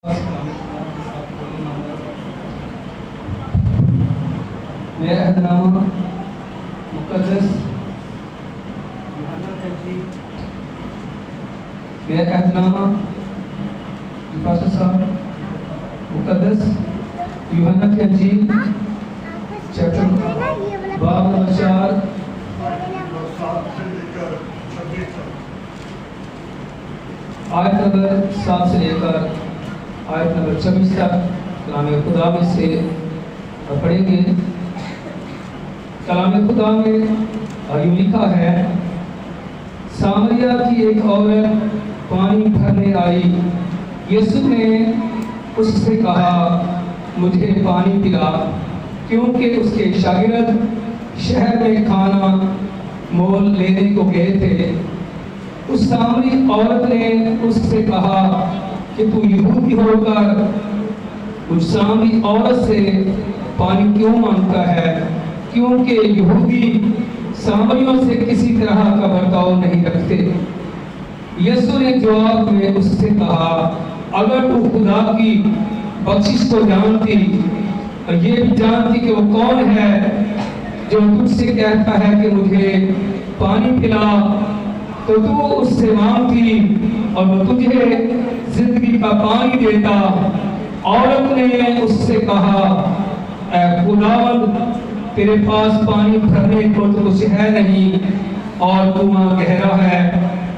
میرا عہدنامہ مقدس میرا عہدنامہ پاسٹر صاحب مقدس یوحنا کی انجیل چیپٹر باب نمبر 4 آیت نمبر 7 سے لے کر آیت نمبر 26 تک کلام خدا میں سے پڑھیں گے۔ کلام خدا میں یوں لکھا ہے، سامریہ کی ایک عورت پانی بھرنے آئی، یسوع نے اس سے کہا مجھے پانی پلا، کیونکہ اس کے شاگرد شہر میں کھانا مول لینے کو گئے تھے۔ اس سامری عورت نے اس سے کہا کہ تو یہودی ہو کر اس سامری عورت سے پانی کیوں مانگتا ہے، کیونکہ یہودی سامریوں سے کسی طرح کا برتاؤ نہیں رکھتے۔ یسوع نے جواب میں اس سے کہا، اگر تو خدا کی بخشش کو جانتی اور یہ بھی جانتی کہ وہ کون ہے جو تجھ سے کہتا ہے کہ مجھے پانی پلا، تو تو اس سے مانگتی اور وہ تجھے زندگی کا پانی دیتا۔ عورت نے اس سے کہا، اے خداوند، تیرے پاس پانی بھرنے کو تو کچھ ہے نہیں اور کنواں گہرا ہے،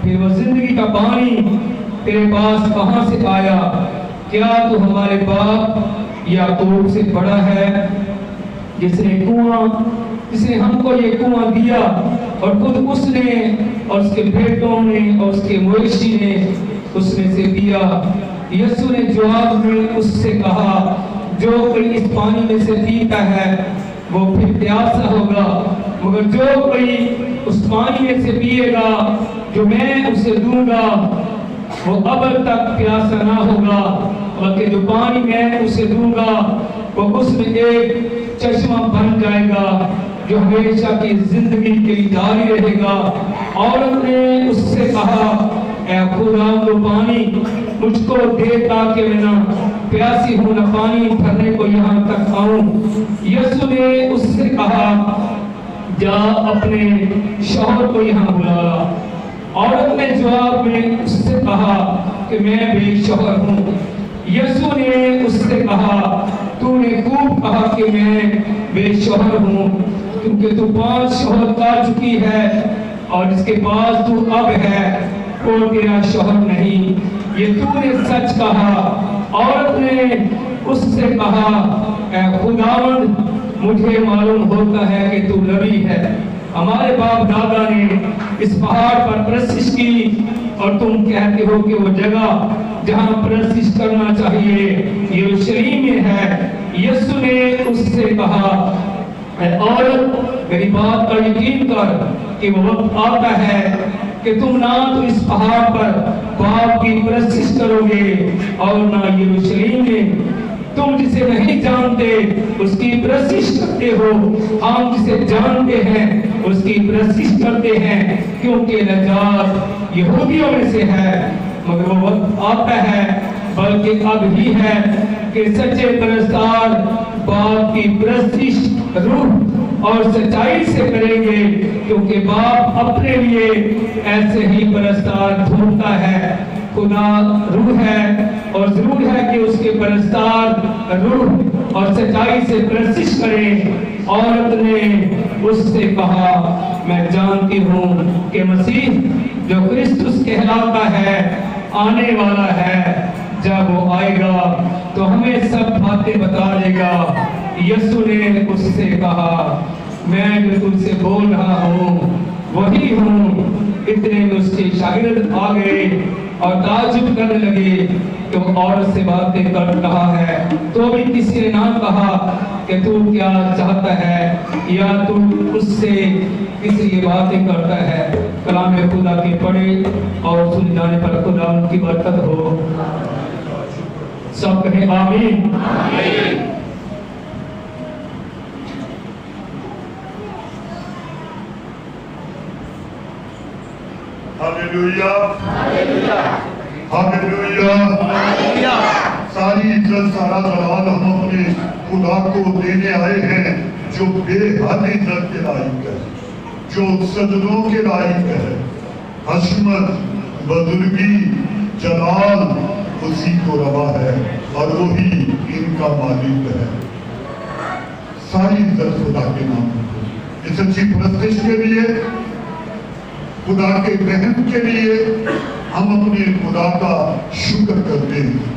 پھر وہ زندگی کا پانی تیرے پاس کہاں سے آیا؟ کیا تو ہمارے باپ یعقوب سے بڑا ہے جس نے ہم کو یہ کنواں دیا اور خود اس نے اور اس کے بیٹوں نے اور اس کے مویشی نے اس میں سے پیا؟ یسوع نے جواب میں اس سے کہا، جو کوئی اس پانی میں سے پیتا ہے وہ پھر پیاسا ہوگا، مگر جو کوئی اس پانی میں سے پیے گا جو میں اسے دوں گا وہ ابد تک پیاسا نہ ہوگا، بلکہ جو پانی میں اسے دوں گا وہ اس میں ایک چشمہ بن جائے گا جو ہمیشہ کی زندگی کے لیے جاری رہے گا۔ عورت نے اس سے کہا، اے خدا، تو پانی مجھ کو دے تاکہ میں نہ پیاسی ہوں نہ پانی بھرنے کو یہاں تک آؤں۔ یسوع نے اس سے کہا، جا اپنے شوہر کو یہاں بلا لا۔ عورت نے جواب میں اس سے کہا کہ میں بے شوہر ہوں۔ یسوع نے اس سے کہا، تو نے خوب کہا کہ میں بے شوہر ہوں، کیونکہ تو 5 شوہر پا چکی ہے اور جس کے پاس تو اب ہے وہ تیرا شوہر نہیں، یہ تو نے سچ کہا۔ عورت نے اس سے کہا، اے خداوند، مجھے معلوم ہوتا ہے کہ تو نبی ہے۔ ہمارے باپ دادا نے اس پہاڑ پر پرستش کی اور تم کہتے ہو کہ وہ جگہ جہاں پرستش کرنا چاہیے یروشلیم میں ہے۔ یسوع نے اس سے کہا، اے عورت، میری بات کا یقین کر کہ وہ وقت آتا ہے کہ تم نہ تو اس پہاڑ پر باپ کی پرستش کرو گے اور نہ یروشلیم میں۔ تم جسے نہیں جانتے اس کی پرستش کرتے ہو، ہم جسے جانتے ہیں اس کی پرستش کرتے ہیں، کیونکہ نجات یہودیوں میں سے ہے۔ مگر وہ وقت آتا ہے، بلکہ اب ہی ہے، کہ سچے پرستار باپ کی پرستش روح اور سچائی سے کریں گے، کیونکہ باپ اپنے لیے ایسے ہی پرستار ڈھونڈتا ہے۔ خدا روح ہے اور ضرور ہے کہ اس کے پرستار روح اور سچائی سے پرستش کریں۔ عورت نے اس سے کہا، میں جانتی ہوں کہ مسیح جو کرسٹس کہلاتا ہے آنے والا ہے، جب وہ آئے گا تو ہمیں سب باتیں بتا دے گا۔ یسوع نے اس سے کہا، میں جو تم سے بول رہا ہوں وہی ہوں۔ اتنے میں اس کے شاگرد آ گئے اور تعجب کرنے لگے کہ وہ عورت سے باتیں کر رہا ہے۔ تو بھی کسی نے نہ کہا کہ تو کیا چاہتا ہے یا تو اس سے کس لیے باتیں کرتا ہے۔ کلام خدا کے پڑھے اور سن جانے پر خدا ان کی برکت ہو۔ سب کہیں آمین۔ Hallelujah hallelujah hallelujah. सारी इज्जत सारा जलाल हम अपने खुदा को देने आए हैं जो बेहद इज्जत के लायक है, जो सजदों के लायक है। हशमत, बुजुर्गी, जलाल उसी को रवा है और वही इनका मालिक है। सारी इज्जत खुदा के नाम इस अच्छी परस्तिश के लिए, खुदा के रहम के लिए हम अपने खुदा का शुक्र करते हैं।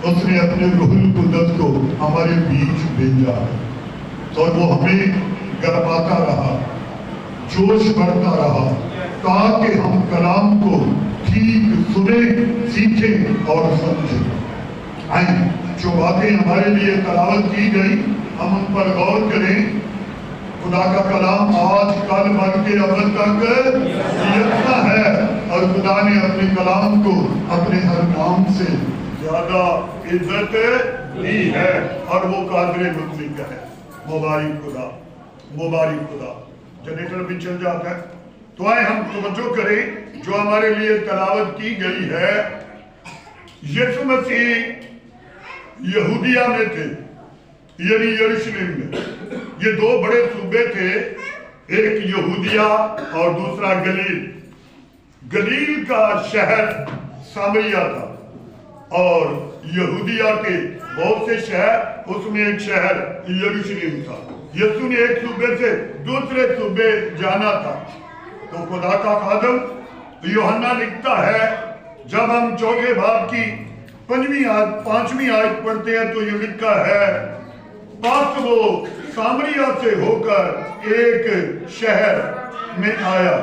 उसने अपने रूहुल कुद्दस को हमारे बीच भेजा और वो हमें गरमाता रहा, जोश बढ़ता रहा, ताकि हम कलाम को ठीक सुने, सीखें और समझें। आए जो बातें हमारे लिए तलावत की गई हम उन पर गौर करें। खुदा का कलाम आज कल बन के अमल तक यकसा है और खुदा ने अपने कलाम को अपने हर नाम से ज्यादा इज्जत दी है और वो कादरे मुतलक है। मुबारक खुदा, मुबारक खुदा। जनरेटर भी चल जाता है तो आए हम तवज्जो करें जो हमारे लिए तलावत की गई है। यीशु मसीह यहूदिया में थे, यानी यरूशलेम में। ये दो बड़े सूबे थे, एक यहूदिया और दूसरा गलील। गलील का शहर सामरिया था और यहूदिया के बहुत से शहर, उसमें एक शहर यरूशलेम था। यीशु ने एक सूबे से दूसरे सूबे जाना था। तो खुदा का खादम यूहन्ना लिखता है, जब हम चौथे बाब की 5वीं आयत पढ़ते हैं तो ये लिखा है, पास वो सामरिया से होकर एक शहर में आया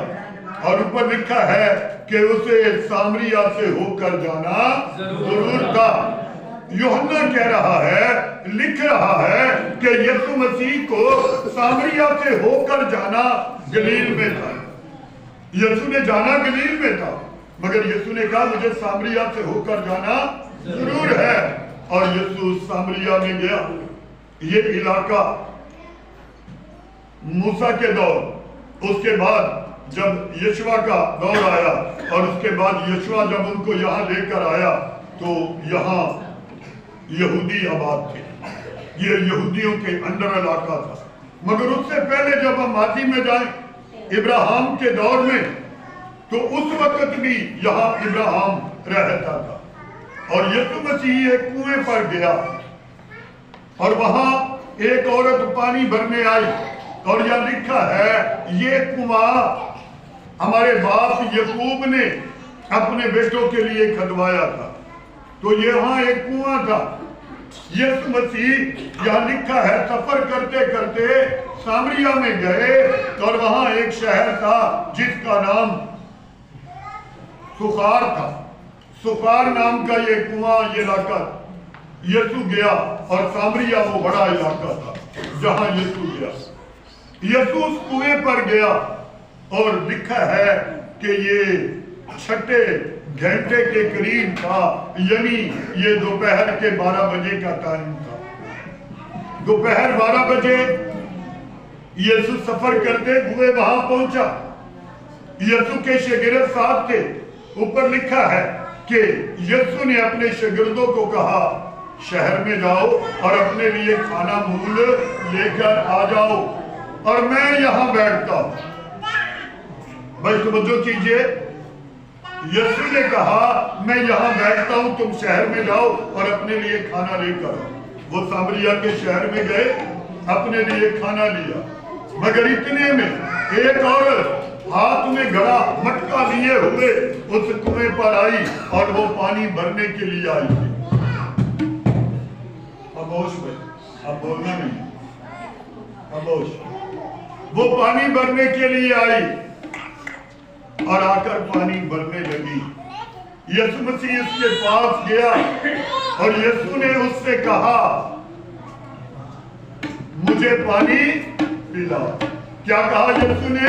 और ऊपर लिखा है कि उसे सामरिया से होकर जाना जरूर था। यूहन्ना कह रहा है, लिख रहा है कि यीशु मसीह को सामरिया से होकर जाना गलील में था। यीशु ने जाना गलील में था, मगर यीशु ने कहा मुझे सामरिया से होकर जाना जरूर है और यीशु सामरिया में गया। ये इलाका मूसा के दौर, उसके बाद जब यशवा का दौर आया और उसके बाद यशवा जब उनको यहाँ लेकर आया तो यहाँ यहूदी आबाद थे। ये यहूदियों के अंडर इलाका था। मगर उससे पहले जब हम मादी में जाएं इब्राहिम के दौर में, तो उस वक्त भी यहाँ इब्राहिम रहता था और यीशु मसीह एक कुएं पर गया और वहां एक औरत पानी भरने आई और यह लिखा है, ये कुआं हमारे बाप यकूब ने अपने बेटों के लिए खदवाया था। तो यहाँ एक कुआं था। यीशु मसीह यहाँ लिखा है सफर करते करते सामरिया में गए और वहां एक शहर था जिसका नाम सुखार था। सुखार नाम का ये कुआं, ये इलाका यीशु गया और सामरिया वो बड़ा इलाका था जहां यीशु गया। यीशु उस कुएं पर गया और लिखा है कि ये 6 घंटे के करीब था, यानी ये दोपहर के 12 बजे का टाइम था। दोपहर 12 बजे यीशु सफर करते हुए वहां पहुंचा। यीशु के शागिर्द साथ थे। ऊपर लिखा है कि यीशु ने अपने शागिर्दों को कहा, शहर में जाओ और अपने लिए खाना मूल लेकर आ जाओ और मैं यहां बैठता हूं। भाई तवज्जो कीजिए, यीशु ने कहा मैं यहां बैठता हूं, तुम शहर में जाओ और अपने लिए खाना लेकर आओ। वो सामरिया के शहर में गए, अपने लिए खाना लिया। मगर इतने में एक औरत हाथ में घड़ा मटका लिए हुए उस कुएं पर आई और वो पानी भरने के लिए आई थी। खामोश भाई, अब बोलना नहीं, खामोश। वो पानी भरने के लिए आई और आकर पानी भरने लगी। यीशु मसीह उसके पास गया और यीशु ने उससे कहा, मुझे पानी पिला। क्या कहा यीशु ने?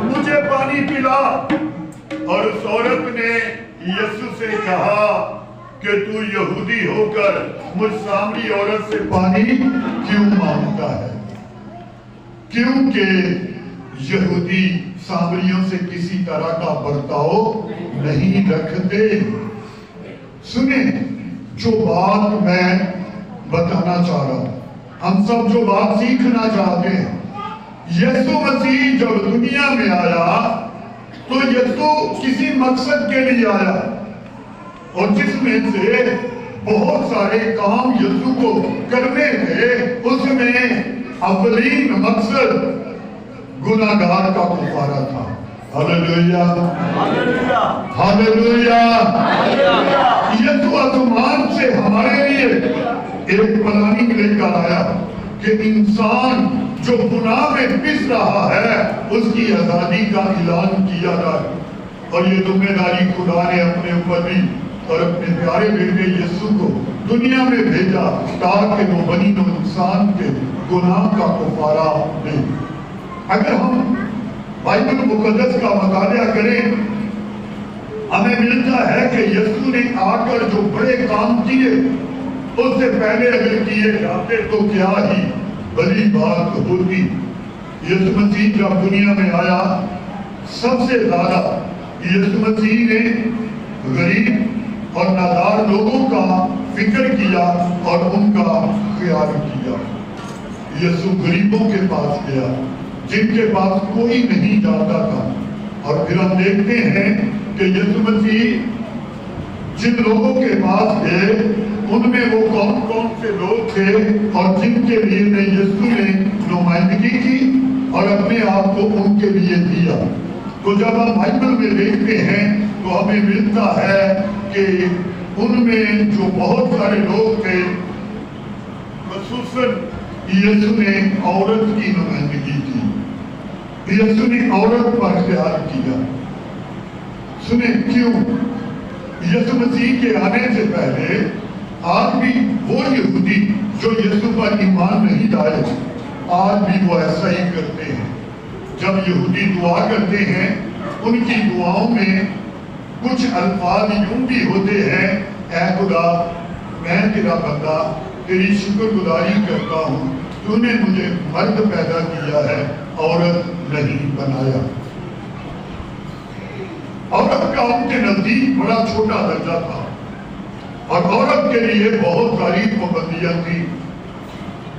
मुझे पानी पिला। और उस औरत ने यीशु से कहा कि तू यहूदी होकर मुझ सामरी औरत से पानी क्यों मांगता है? क्योंकि यहूदी सामरियों से किसी तरह का बर्ताव नहीं रखते। सुने, जो बात मैं बताना चाह रहा हूं, हम सब जो बात सीखना चाहते हैं, यीशु मसीह जब दुनिया में आया तो यीशु किसी मकसद के लिए आया, और जिसमें से बहुत सारे काम यीशु को करने थे, उसमें अव्वलीन मकसद गुनाहगार का कुफारा था। Hallelujah, hallelujah. यीशु आसमान से हमारे लिए एक प्लानिंग लेकर आया कि इंसान जो गुनाह में पिस रहा है उसकी आजादी का ऐलान किया जाए, और ये जिम्मेदारी खुदा ने अपने ऊपर ली और अपने प्यारे बेटे यीशु को दुनिया में भेजा ताकि वो बनी इंसान के गुनाह का कुफारा दे। अगर हम बाइबल मुकद्दस का मुताला करें, हमें मिलता है कि यीशु ने आकर जो बड़े काम किए उससे पहले अगर किए जाते तो क्या ही बड़ी बात होती। यीशु मसीह जब दुनिया में आया, सबसे ज्यादा यीशु मसीह ने गरीब और नादार लोगों का फिक्र किया और उनका ख्याल किया। यीशु गरीबों के पास गया जिनके पास कोई नहीं जाता था, और फिर हम देखते हैं कि यीशु मसीह जिन लोगों के पास गए उनमें वो कौन कौन से लोग थे और जिनके लिए यीशु ने नुमाइंदगी की और अपने आप को उनके लिए दिया। तो जब हम बाइबल में देखते हैं तो हमें मिलता है कि उनमें जो बहुत सारे लोग थे, खुसूसन यीशु ने औरत की नुमाइंदगी की, यीशु ने औरत पर ख्याल किया। सुने क्यों? यीशु मसीह के आने से पहले आज भी वो यहूदी जो यीशु पर ईमान नहीं लाए, आज भी वो ऐसा ही करते हैं। जब यहूदी दुआ करते हैं, उनकी दुआओं में कुछ अल्फाज यूं भी होते हैं, ऐ खुदा मैं तेरा बंदा तेरी शुक्रगुजारी करता हूँ, तूने मुझे मर्द पैदा किया है, औरत नहीं बनाया। औरत का उनके नजदीक बड़ा छोटा दर्जा था और औरत के लिए बहुत सारी पाबंदियां थी,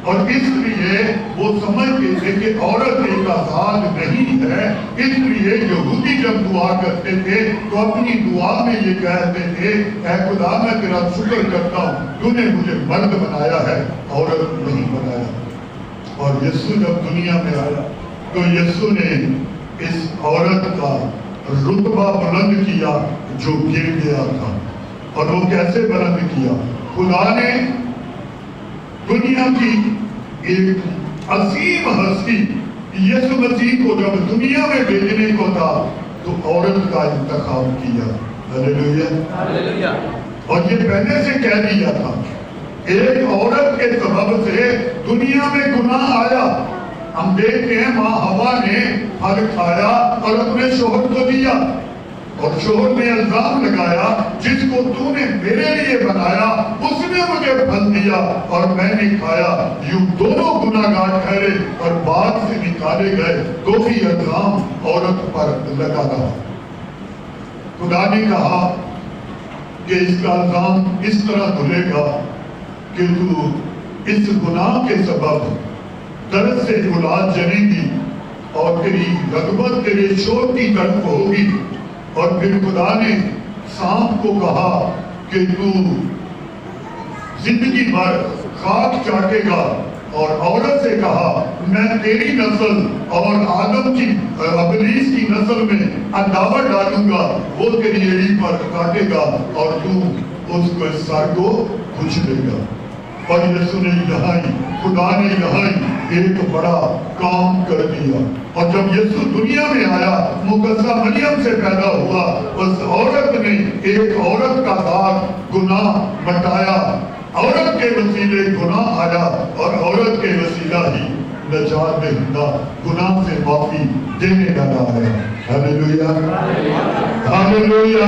और इसलिए वो समझते थे कि औरत एक आजाद नहीं है। इसलिए यहूदी जब दुआ करते थे तो अपनी दुआ में ये कहते थे, ऐ खुदा मैं तेरा शुक्र करता हूँ, तूने मुझे मर्द बनाया है, औरत नहीं बनाया। और यीशु जब दुनिया में आया तो यीशु ने इस औरत का रुतबा बुलंद किया जो गिर गया था। और वो कैसे बुलंद किया? खुदा ने दुनिया की एक असीम हस्ती यीशु मसीह को जब दुनिया में भेजने को था तो औरत का इंतखाब किया। Hallelujah, hallelujah. और ये पहले से कह दिया था, एक औरत के सबब से दुनिया में गुनाह आया। हम देखते हैं माँ हवा ने फल खाया और अपने शोहर को दिया, और शोहर ने इल्जाम लगाया, जिसको तूने मेरे लिए बनाया उसने मुझे फल दिया और मैंने खाया। यूं दोनों गुनाहगार ठहरे और बाग से निकाले गए, तो भी इल्जाम औरत पर लगा रहा। खुदा ने कहा कि इसका इल्जाम इस तरह धुलेगा कि तू इस गुनाह के सबब दर्द से औलाद जनेगी और तेरी रगबत तेरे शोर की तरफ होगी। और फिर खुदा ने सांप को कहा कि तू जिंदगी भर खाक चाटेगा, और औरत से कहा मैं तेरी नस्ल और आदम की इब्लीस की नस्ल में अदावत डालूंगा, वो तेरी एड़ी पर काटेगा और तू उसके सर को कुचलेगा। और यीशु ने यहाँ खुदा ने यहाँ एक बड़ा काम कर दिया। और जब यीशु दुनिया में आया, मुकद्दसा मरियम से पैदा हुआ, उस औरत ने एक औरत का दाग गुनाह मिटाया, औरत के वसीले गुनाह आया और औरत के वसीला ही नजात दहिंदा गुनाह से माफी देने लगा है। Hallelujah, hallelujah.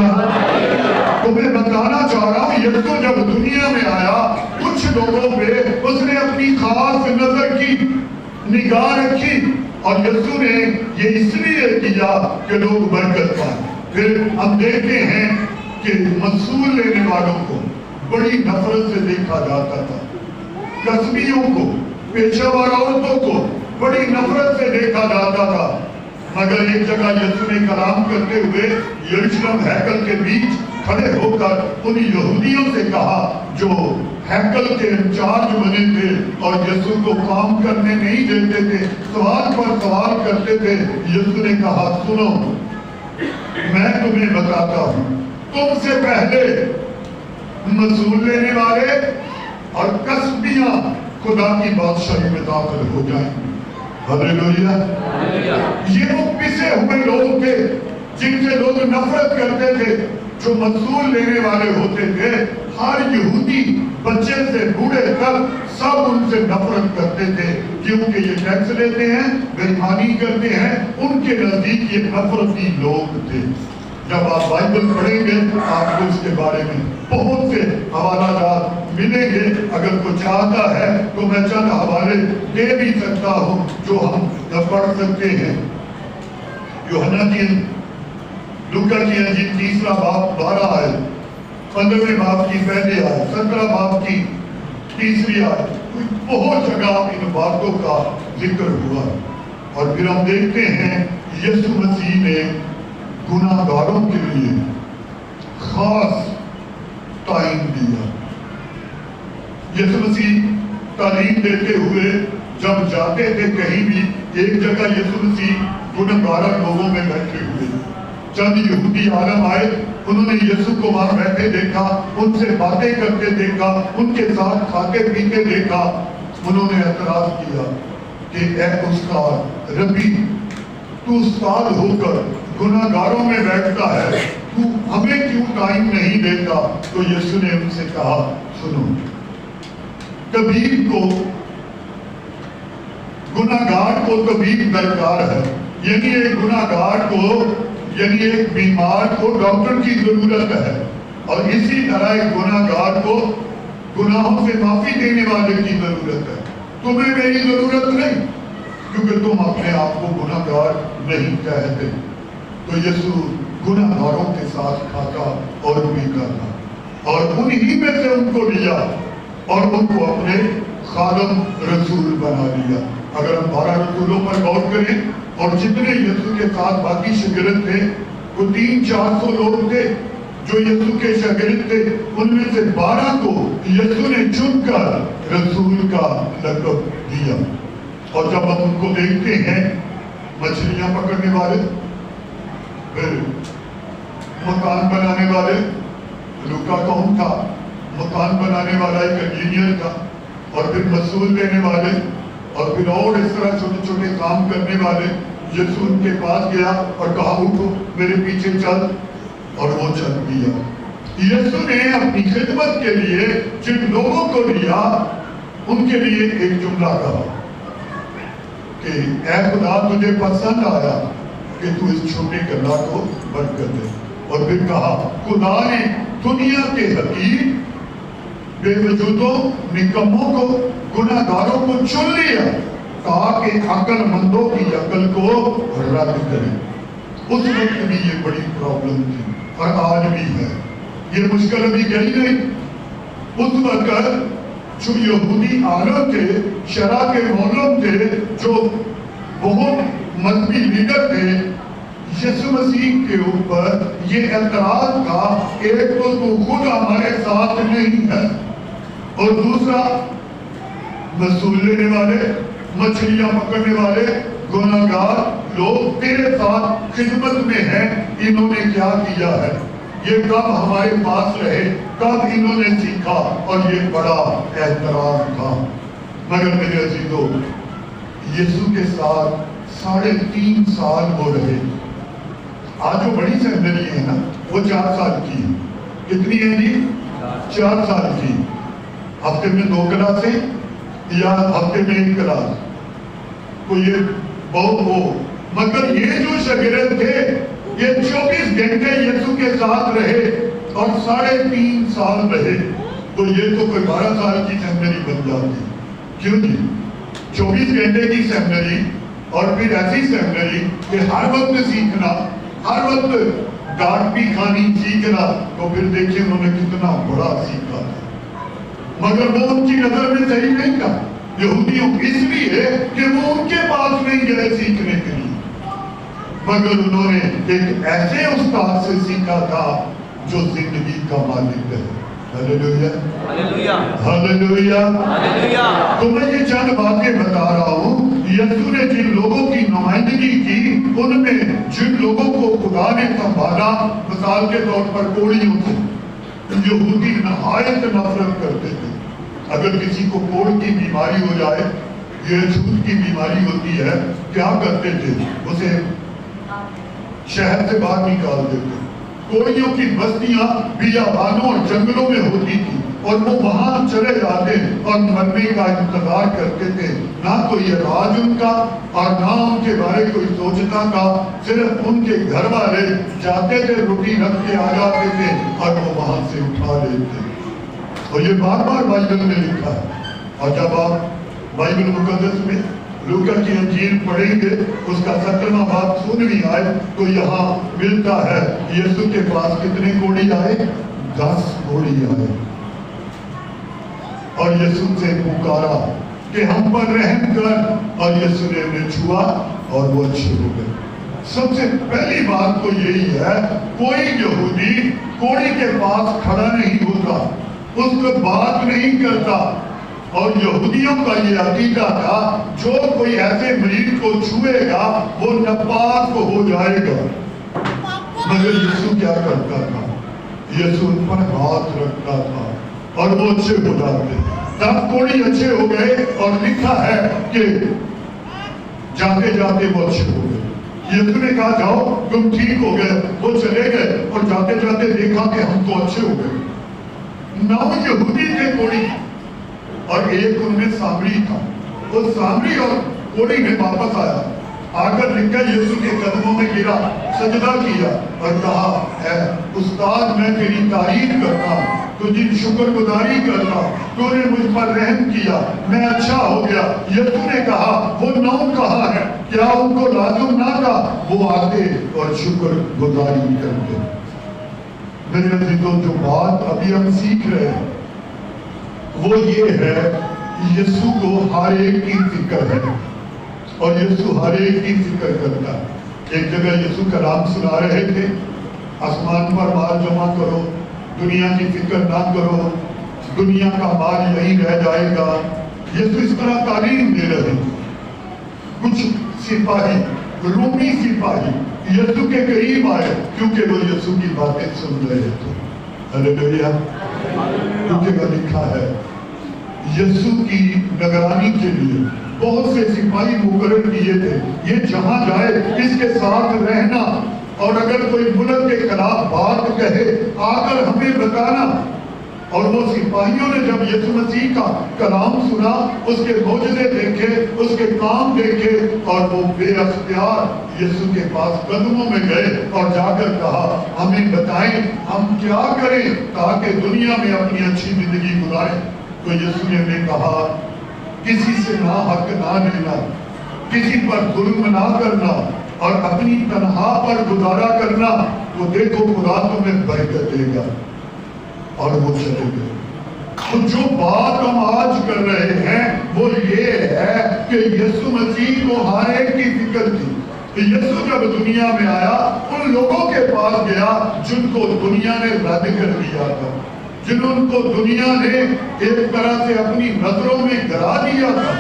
तो मैं बताना चाह रहा हूँ, यीशु जब दुनिया में आया, कुछ लोगों पे उसने अपनी खास नजर की निगाह रखी, और यीशु ने ये इसलिए किया कि लोग बरकत पाए। फिर हम देखते हैं कि मंसूर लेने वालों को, बड़ी नफरत से देखा जाता था। कस्बियों को, पेशावर औरतों को बड़ी नफरत से देखा जाता था। मगर एक जगह यीशु ने कलाम करते हुए यरूशलेम हैकल के बीच खड़े होकर उन यहूदियों से कहा जो हैकल के इंचार्ज बने थे और यीशु को काम करने नहीं देते थे, सवाल पर सवाल करते थे। यीशु ने कहा, सुनो, मैं तुम्हें बताता हूं, तुमसे पहले मसूल लेने वाले और कस्बियां खुदा की बादशाही में दाखिल हो जाएंगे। हालेलुया। ये वो पिसे हुए लोग थे जिनसे लोग नफरत करते थे, जो मसूल लेने वाले होते थे। हर यहूदी, बच्चे से बूढ़े तक, सब उनसे नफरत करते थे, क्योंकि ये टैक्स लेते हैं, बेईमानी करते हैं। उनके नजदीक ये नफरती लोग थे। जब आप बाइबल पढ़ेंगे आपको इसके बारे में बहुत से हवालात मिलेंगे। अगर कोई चाहता है तो मैं चंद हवाले दे भी सकता हूं जो हम पढ़ सकते हैं। यूहन्ना की, लूका की अंजील 3 बाब 12 आयत, 15वें बाब की पहली आयत, 17 बाब की 3री आयत, बहुत जगह इन बातों का जिक्र हुआ। और फिर हम देखते हैं यीशु मसीह ने गुनाहगारों के लिए खास टाइम दिया। यीशु मसीह तालीम देते हुए जब जाते थे कहीं भी, एक जगह यीशु मसीह गुनाहगार लोगों में बैठे हुए, चंद यहूदी आलम आए, उन्होंने यीशु को वहां बैठे देखा, उनसे बातें करते देखा, उनके साथ खाते पीते देखा। उन्होंने एतराज किया कि ऐ उस्ताद, रबी, तू उस्ताद होकर गुनाहगारों में बैठता है, तू हमें क्यों टाइम नहीं देता? तो यीशु ने उनसे कहा, सुनो, तबीब को, गुनाहगार को तबीब दरकार है। यानी एक गुनाहगार को, यानी एक बीमार को डॉक्टर की जरूरत है, और इसी तरह एक गुनाहगार को गुनाहों से माफी देने वाले की जरूरत है। तुम्हें मेरी जरूरत नहीं, क्योंकि तुम अपने आप को गुनाहगार नहीं कहते। तो यीशु गुनाहगारों के साथ खाता और पीता था, और उन्हीं में से उनको लिया और उनको अपने खादम रसूल बना लिया। अगर हम 12 रसूलों पर गौर करें, और जितने यीशु के साथ बाकी शागिर्द थे, वो 300-400 लोग थे जो यीशु के शागिर्द थे। उनमें से 12 को यीशु ने चुनकर रसूल का लक़ब दिया। और जब हम उनको देखते हैं, मछलियां पकड़ने वाले, फिर मकान बनाने वाले, लूका कौन था? मकान बनाने वाला एक इंजीनियर था, और फिर मसूल लेने वाले, और फिर और इस तरह छोटे छोटे काम करने वाले। यीशु उनके पास गया और कहा, उठो, मेरे पीछे चल, और वो चल दिया। यीशु ने अपनी खिदमत के लिए जिन लोगों को लिया, उनके लिए एक जुमला कहा कि ऐ खुदा, तुझे पसंद आया कि तू इस छोटी गल्ला को बंद कर दे। और फिर कहा, खुदा ने दुनिया के हकीम, बेवजूदों, निकम्मों को, गुनाहगारों को चुन लिया ताकि अक्लमंदों की अकल को रद्द करे। उस वक्त भी ये बड़ी प्रॉब्लम थी, और आज भी है। ये मुश्किल अभी गई नहीं। उस वक्त जो यहूदी आलम थे, शरा के मौलम थे, जो बहुत मजहबी लीडर थे, यीशु मसीह के ऊपर ये एतराज था, एक तो तू खुद हमारे साथ नहीं है, और दूसरा मसूल लेने वाले, मछलियां पकड़ने वाले, गुनाहगार लोग तेरे साथ खिदमत में हैं। इन्होंने क्या किया है? ये कब हमारे पास रहे, कब इन्होंने सीखा? और ये बड़ा एतराज था। मगर मेरे अजीजों, यीशु के साथ 3.5 साल हो रहे। आज जो बड़ी सेमिनरी है ना, वो 4 साल की है। कितनी है जी? 4 साल की। हफ्ते में 2 क्लासें या हफ्ते में 1 क्लास, तो ये बहुत हो। मगर ये जो शागिर्द थे, ये 24 घंटे यीशु के साथ रहे और 3.5 साल रहे। तो ये तो कोई 12 साल की सेमिनरी बन जाती। क्यों जी? 24 घंटे की सेमिनरी, और फिर ऐसी सेमिनरी कि हर वक्त सीखना, हर वक्त डांट भी खानी सीखना, तो फिर देखिए उन्होंने कितना बड़ा सीखा था। मगर वो उनकी नजर में सही नहीं था यहूदियों, इसलिए कि वो उनके पास नहीं गए सीखने के लिए, मगर उन्होंने एक ऐसे उस्ताद से सीखा था जो जिंदगी का मालिक है। Hallelujah, hallelujah, hallelujah, hallelujah. तो मैं ये चंद बातें बता रहा हूँ, यीशु ने जिन लोगों की नुमाइंदगी की, उनमें जिन लोगों को खुदा ने संभाला, मिसाल के तौर पर कोढ़ियों से यहूदी नहायत नफरत करते थे। अगर किसी को कोढ़ की बीमारी हो जाए, ये छूत की बीमारी होती है, क्या करते थे? उसे शहर से बाहर निकाल देते। कोढ़ियों की बस्तियां बियाबानों और जंगलों में होती थी और वो वहां चले जाते और मरने का इंतजार करते थे। ना कोई इलाज उनका और ना उनके बारे कोई सोचता था, सिर्फ उनके घर वाले जाते थे, रोटी रख के आ जाते थे और वो वहां से उठा लेते। और ये बार बार बाइबल में लिखा है। और जब आप बाइबल मुकद्दस में लूका की अंजील पढ़ेंगे, उसका 17वां बाब सुन भी आए तो यहाँ मिलता है यीशु के पास कितने कोढ़ी आए? 10 कोढ़ी आए और यीशु से पुकारा कि हम पर रहम कर, और यीशु ने उन्हें छुआ और वो अच्छे हो गए। सबसे पहली बात तो यही है, कोई यहूदी कोढ़ी के पास खड़ा नहीं होता, उसको बात नहीं करता। और यहूदियों का ये अकीदा था, जो कोई ऐसे मरीज को छुएगा वो नापाक हो जाएगा। मगर यीशु क्या करता था? यीशु उन पर हाथ रखता था और वो अच्छे हो जाते। 10 कोढ़ी अच्छे हो गए और लिखा है कि जाते जाते वो अच्छे हो गए। यीशु ने कहा जाओ तुम ठीक हो गए, वो चले गए और जाते जाते देखा कि हम तो अच्छे हो गए। 9 यहूदी थे कोढ़ी और एक उनमें सामरी था। वो सामरी और कोढ़ी में वापस आया, आकर लिखा यीशु के कदमों में गिरा, सजदा किया और कहा, है उस्ताद मैं तेरी तारीफ करता, तुझी शुक्रगुजारी करता, तूने मुझ पर रहम किया, मैं अच्छा हो गया। यीशु ने कहा वो 9 कहाँ है? क्या उनको लाजुम ना था वो आते और शुक्रगुजारी करते? मेरे अजीजों, जो बात अभी हम सीख रहे हैं वो ये है, यीशु को हर एक की फिक्र है और यीशु हर एक की फिक्र करता है। एक जगह यीशु कलाम सुना रहे थे, आसमान पर माल जमा करो, दुनिया की फिक्र ना करो, दुनिया का माल यही रह जाएगा। यीशु इस तरह तालीम दे रहे। कुछ सिपाही, रोमी सिपाही यीशु के करीब आए क्योंकि वो यीशु की बातें सुन रहे थे। हालेलुया, क्योंकि वो लिखा है यीशु की निगरानी के लिए बहुत से सिपाही मुकर्रर किए थे। ये जहां जाए इसके साथ रहना, और अगर कोई मुल्क के खिलाफ बात कहे आकर हमें बताना। और वो सिपाहियों ने जब यीशु मसीह का कलाम सुना, उसके मौजज़े देखे, उसके काम देखे, और वो बेअख्तियार यीशु के पास कदमों में गए और जाकर कहा हमें बताएं हम क्या करें ताकि दुनिया में अपनी अच्छी जिंदगी गुजारें। तो यीशु ने कहा किसी से ना हक ना लेना, किसी पर जुल्म ना करना और अपनी तनहा पर गुजारा करना, तो देखो खुदा तुम्हें बरकत देगा। और वो चले गए। तो जो बात हम आज कर रहे हैं वो ये है कि यीशु मसीह को हर एक की फिक्र थी। यीशु जब दुनिया में आया उन लोगों के पास गया जिनको दुनिया ने रद्द कर दिया था, जिनको दुनिया ने एक तरह से अपनी नजरों में गिरा दिया था।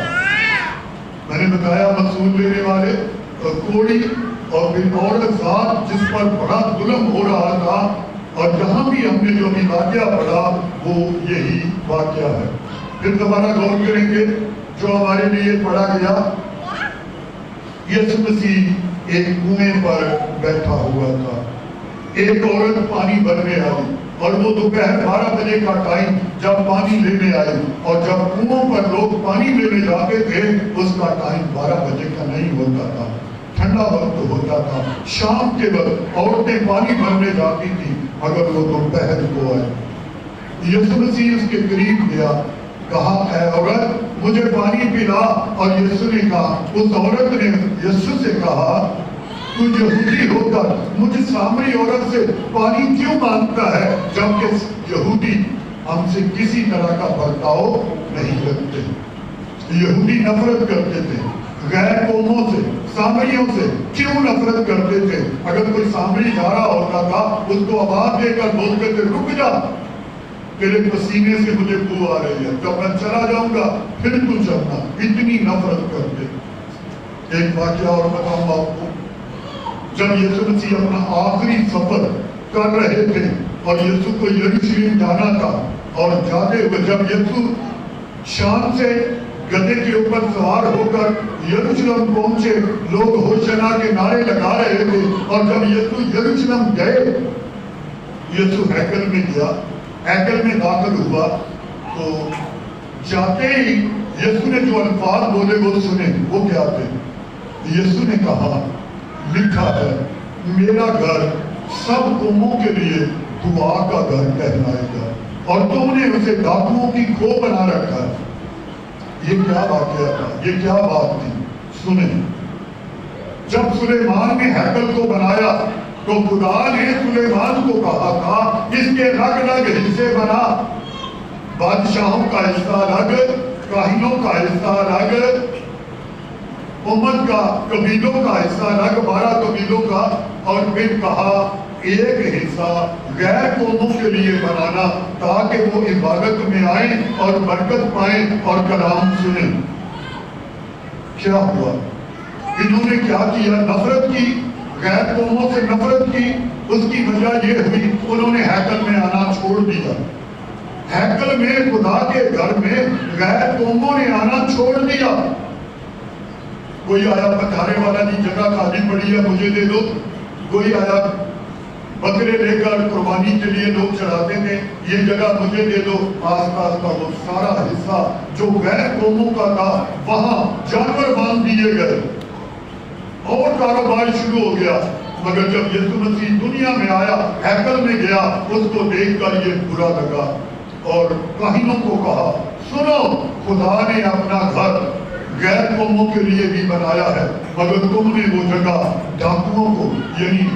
मैंने बताया मसूल लेने वाले कोढ़ी और फिर औरत साथ जिस पर बड़ा जुल्म हो रहा था, और जहां भी हमने जो भी वाकया पढ़ा वो यही वाकया है। फिर दोबारा गौर करेंगे जो हमारे लिए पढ़ा गया। यीशु मसीह एक कुएं पर बैठा हुआ था, एक औरत पानी भरने आई और वो दोपहर 12 बजे का टाइम जब पानी लेने आई, और जब कुओं पर लोग पानी लेने जाते थे उसका टाइम 12 बजे का नहीं होता था, ठंडा वक्त होता था। शाम के वक्त औरतें पानी भरने जाती थी, अगर वो दोपहर को आए। यीशु मसीह उसके करीब गया, कहा ऐ औरत मुझे पानी पिला। और यीशु ने कहा, उस औरत ने यीशु से कहा تو یہودی ہو کر مجھ سامری عورت سے پانی کیوں مانگتا ہے جبکہ یہودی ہم سے کسی طرح کا برتاؤ نہیں رکھتے؟ یہودی نفرت کرتے تھے غیر قوموں سے، سامریوں سے کیوں نفرت کرتے تھے؟ اگر کوئی سامری جا رہا ہوتا تھا اس کو آواز دے کر بولتے تھے رک جا، تیرے پسینے سے مجھے بو آ رہی ہے، جب میں چلا جاؤں گا پھر تو چلنا، اتنی نفرت کرتے۔ ایک واقعہ اور بتاؤں آپ کو، جب یسوع مسیح اپنا آخری سفر کر رہے تھے اور یسوع کو یروشلم جانا تھا، اور جاتے ہوئے جب یسوع شام سے گدھے کے اوپر سوار ہو کر یروشلم پہنچے، لوگ ہوشنا کے نعرے لگا رہے تھے، اور جب یسوع یروشلم گئے، یسوع ہیکل میں گیا، ہیکل میں داخل ہوا، تو جاتے ہی یسوع نے جو الفاظ بولے وہ سنے، وہ کیا تھے؟ یسوع نے کہا لکھا ہے میرا گھر سب قوموں کے لیے دعا کا گھر کہلائے گا، اور تم نے اسے ڈاکوؤں کی کھو بنا رکھا ہے۔ یہ کیا واقعہ تھا؟ یہ کیا بات تھی؟ سنیں، جب سلیمان نے ہیکل کو بنایا تو خدا نے سلیمان کو کہا تھا اس کے الگ الگ حصے بنا، بادشاہوں کا حصہ الگ، کاہنوں کا حصہ الگ، امت کا قبیلوں کا حصہ الگ، 12 قبیلوں کا، اور پھر کہا ایک حصہ غیر قوموں کے لیے بنانا تاکہ وہ عبادت میں آئیں اور برکت پائیں اور کلام سنیں۔ کیا ہوا؟ انہوں نے کیا کیا؟ نفرت کی، غیر قوموں سے نفرت کی۔ اس کی وجہ یہ ہوئی انہوں نے ہیکل میں آنا چھوڑ دیا۔ ہیکل میں خدا کے گھر میں غیر قوموں نے آنا چھوڑ دیا۔ کوئی آیا پتھارے والا جی جگہ خالی پڑی ہے مجھے دے دو، کوئی آیا بکرے لے کر قربانی کے لیے لوگ چڑھاتے تھے، یہ جگہ مجھے دے دو۔ آس پاس کا وہ سارا حصہ جو غیر قوموں کا تھا وہاں جانور باندھ دیے گئے اور کاروبار شروع ہو گیا۔ مگر جب یسوع مسیح دنیا میں آیا، ہیکل میں گیا، اس کو دیکھ کر یہ برا لگا اور کاہنوں کو کہا سنو، خدا نے اپنا گھر غیر قوموں کے لیے بھی بنایا ہے، مگر تم نے وہ جگہ ڈاکوؤں کو یعنی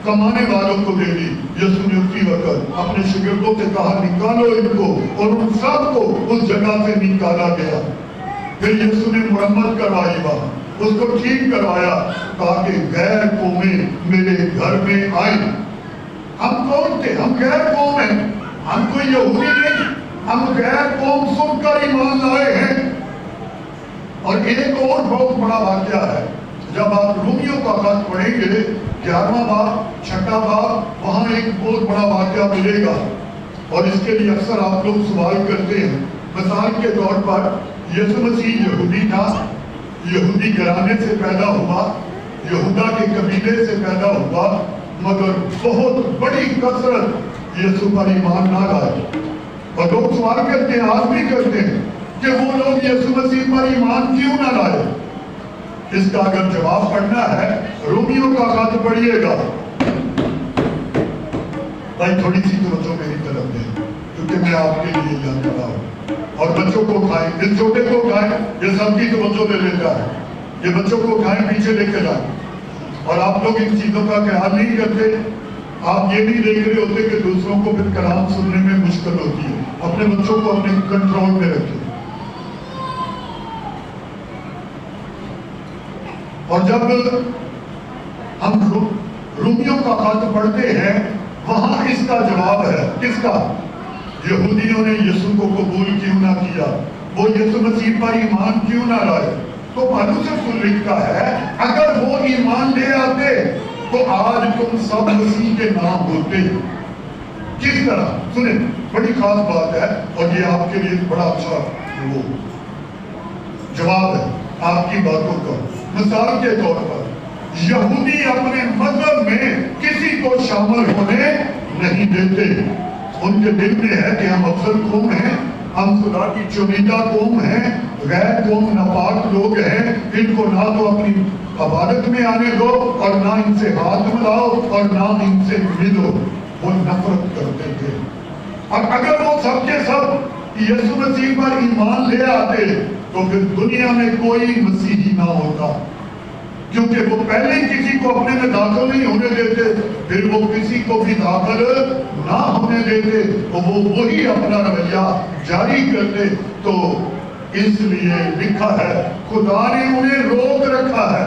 کمانے والوں کو دے دی۔ یسوع نے اسی وقت اپنے شاگردوں سے کہا نکالو ان کو، اور ان سب کو اس جگہ سے نکالا گیا۔ پھر یسوع نے مرمت کروائی، وہاں اس کو ٹھیک کروایا تاکہ غیر قومیں میرے گھر میں آئیں۔ ہم کون تھے؟ ہم غیر قوم ہیں، ہم کوئی یہودی نہیں، ہم غیر قوم سن کر ایمان لائے ہیں۔ اور ایک اور بہت بڑا واقعہ ہے، جب آپ رومیوں کا خط پڑھیں گے 11واں باب 6واں باب، وہاں ایک بہت بڑا واقعہ ملے گا، اور اس کے لیے اکثر آپ لوگ سوال کرتے ہیں۔ مثال کے طور پر یسوع مسیح یہودی تھا، یہودی گھرانے سے پیدا ہوا، یہودا کے قبیلے سے پیدا ہوا، مگر بہت بڑی کثرت یسوع پر ایمان نہ لائے۔ اور لوگ سوال کرتے ہیں، آج بھی کرتے ہیں کہ وہ لوگ یسوع مسیح پر ایمان کیوں نہ لائے؟ اس کا اگر جواب پڑھنا ہے رومیوں کا خط پڑھیے گا۔ بھائی تھوڑی سی توجہ میری طرف دیں، کیونکہ میں آپ کے لیے جان رہا ہوں۔ اور بچوں کو کھائیں، اس چھوٹے کو کھائیں، یہ سب کی توجہ دے لیتا ہے، یہ بچوں کو کھائیں، پیچھے لے کے جائیں۔ اور آپ لوگ ان چیزوں کا خیال نہیں کرتے، آپ یہ نہیں دیکھ رہے ہوتے کہ دوسروں کو پھر کلام سننے میں مشکل ہوتی ہے۔ اپنے بچوں کو اپنے کنٹرول میں رکھیں۔ اور جب ہم رومیوں کا خط پڑھتے ہیں وہاں اس کا جواب ہے، کس کا؟ یہودیوں نے یسوع کو قبول کیوں نہ کیا، وہ یسوع مسیح پر ایمان کیوں نہ لائے؟ تو پالوس رسول لکھتا ہے اگر وہ ایمان لے آتے تو آج تم سب مسیح کے نام ہوتے۔ کس طرح؟ سنیں، بڑی خاص بات ہے، اور یہ آپ کے لیے بڑا اچھا وہ جواب ہے آپ کی باتوں کا۔ مثال کے طور پر یہودی اپنے مذہب میں کسی کو شامل ہونے نہیں دیتے۔ ان کے دل میں ہے کہ ہم افضل قوم ہیں، ہم خدا کی چنیدہ قوم ہیں، غیر قوم ناپاک لوگ ہیں، ان کو نہ تو اپنی عبادت میں آنے دو اور نہ ان سے ہاتھ ملاؤ اور نہ ان سے ملو۔ وہ نفرت کرتے تھے۔ اور اگر وہ سب کے سب یسوع مسیح پر ایمان لے آتے تو پھر دنیا میں کوئی مسیحی نہ ہوتا۔ क्योंकि वो पहले ही किसी को अपने में दाखिल नहीं होने देते, फिर वो किसी को भी दाखिल ना होने देते, तो वो वही अपना रवैया जारी करते। तो इसलिए लिखा है खुदा ने उन्हें रोक रखा है